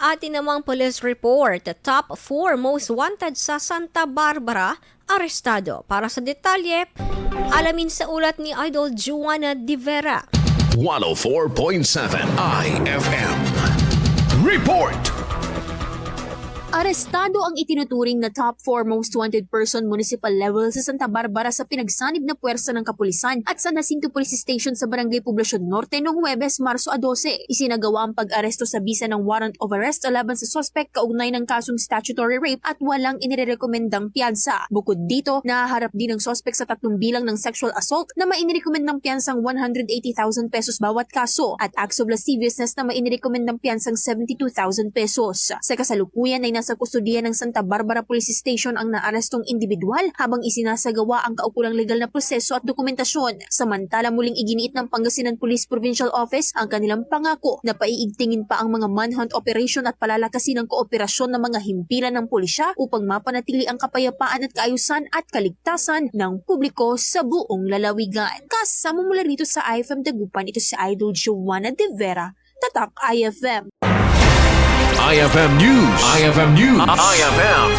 atin namang police report, the top 4 most wanted sa Santa Barbara, arestado. Para sa detalye, alamin sa ulat ni Idol Juana De Vera. 104.7 IFM. Report! Arestado ang itinuturing na top 4 most wanted person municipal level sa Santa Barbara sa pinagsanib na puwersa ng kapulisan at San Jacinto Police Station sa Barangay Poblacion Norte noong Huwebes, Marso 12. Isinagawa ang pag-aresto sa bisa ng warrant of arrest laban sa suspect kaugnay ng kasong statutory rape at walang inirekomendang piyansa. Bukod dito, nahaharap din ang suspect sa 3 bilang ng sexual assault na mainirekomendang piyansang 180,000 pesos bawat kaso at acts of lasciviousness na mainirekomendang piyansang 72,000 pesos. Sa kasalukuyan ay nasa kustudiya ng Santa Barbara Police Station ang naarestong individual habang isinasagawa ang kaukulang legal na proseso at dokumentasyon. Samantala muling iginiit ng Pangasinan Police Provincial Office ang kanilang pangako na paiigtingin pa ang mga manhunt operation at palalakasin ang kooperasyon ng mga himpilan ng pulisya upang mapanatili ang kapayapaan at kaayusan at kaligtasan ng publiko sa buong lalawigan. Kasama mula rito sa IFM Dagupan, ito si Idol Juana De Vera, Tatak IFM. IFM News. IFM News. IFM.